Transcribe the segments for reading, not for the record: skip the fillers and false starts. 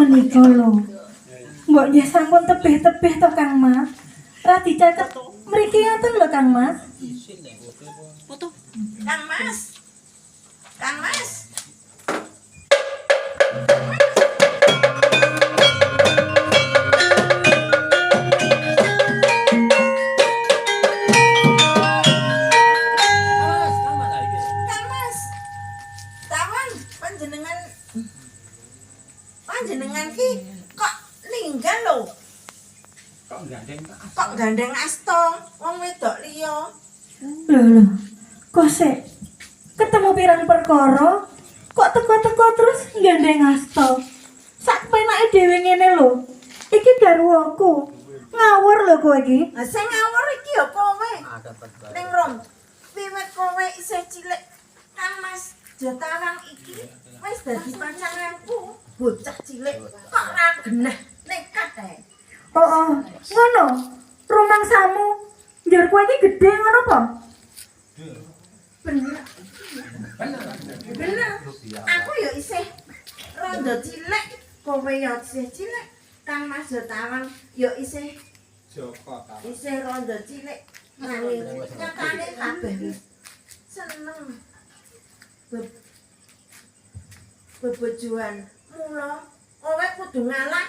menika lho. Mbok nggih sampun tebih-tebih to Kang Mas. Ra dicatet mriki ngoten lho Kang Mas. Foto. Kang Mas. Kang Mas. Kang Mas. Tawan panjenengan ki kok ninggal lho. Kok gandeng asta wong wedok liya. Lho, kok sik ketemu pirang perkara kok teko-teko terus gandeng asta. Sak penake dhewe ngene lho. Iki garwaku. Ngawur lho kowe iki. Lah sing ngawur iki ya kowe. Ning rom wiwit kowe isih cilik Kang Mas Jotarang iki wis dadi pacanganku. Bocah cilik kok ra genah nekat ae. Oh, ngono. Rumangsamu njur kowe iki gedhe ngono apa? Bener. Bener. Aku ya isih rada cilik, kowe ya isih cilik. Kang Mas Jotarang ya isih isih rada cilik. Nanging nyatane kabeh wis seneng. Bebojoan mula kowe kudu ngalah.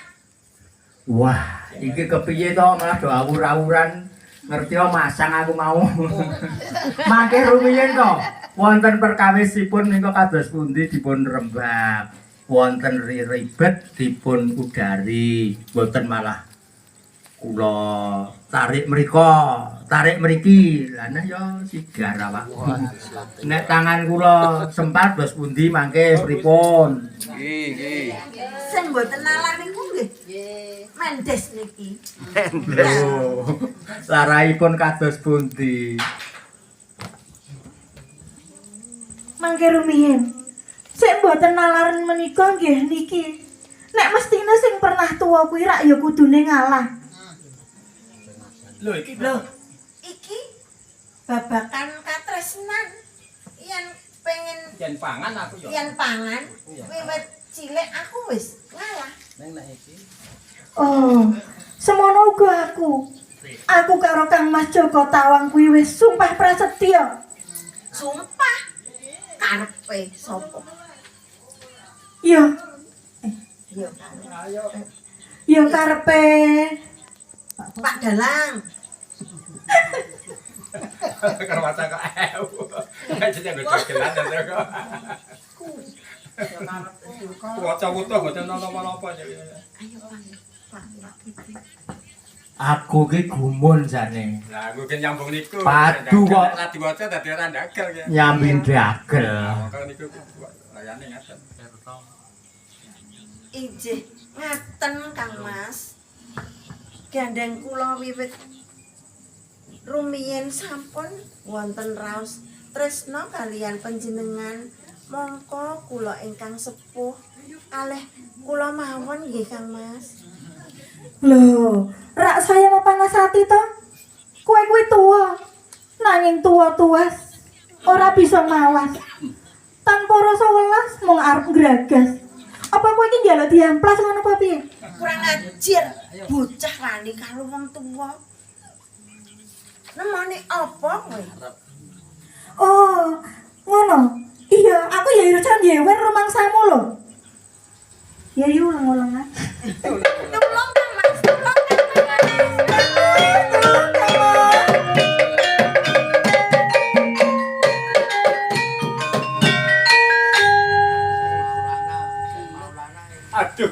Wah, iki kepiye to malah do awur-awuran ngerti masang aku mau. Mangke rumiyin to. Wonten perkawisipun menika kados pundi dipun rembag. Wonten ribet dipun udari, mboten malah kula tarik mriki. Lah nah ya sigar awakku. Nek tangan kula sempat bos pundi mangke pripun? Nggih. Sing mboten nalar niku nggih. Mendes niki. Lho, laraipun kados pundi? Mangke rumiyin. Sik mboten nalaran menika nggih niki. Nek mestine sing pernah tuwa kuwi rak ya kudune ngalah. Lho Iki babakan katresnan. Yen pengen yen pangan aku yo. yen pangan wiwit cilik aku wis ngalah. Neng nek iki. Oh, semono uga aku. Aku karo Kang Mas Joko Tawang kuwi wis sumpah prasetya. Sumpah karepe sapa? Ya, Ya ya karepe Pak Dalang. Karo mata kok ewu. Jadi nggo jogelan to kok. Waca wutuh mboten napa-napa ya. Ayo Pak. Aku ki gumun jane. Lah aku ki nyambung niku. Padu kok. Lah diwaca dadi ora ndagel ya. Nyambing dagel. Kok niku layane ngaten. Injih, ngaten Kang Mas. Gandeng kula wiwit rumiyin sampun wonten raos tresna kalian panjenengan. Mongko kula ingkang sepuh kalih kula mawon nggih Kang Mas. lho, rak saya mapangasati to. Kowe kuwi tuwa. Nanging tuwa-tuwas ora bisa mawas. Tanpa rasa welas mung arep gragas. Apa kowe iki njaluk diamplas ngono apa piye? Kurang ajar, bocah wani karo wong tuwa. Nemoni apa kowe? Oh, ngono. Iya, aku ya irusan nyewer rumangsamu lho. Ya yu ulang-ulang ah. Tolong Kang Mas, tolong Kang Mas. Aduh.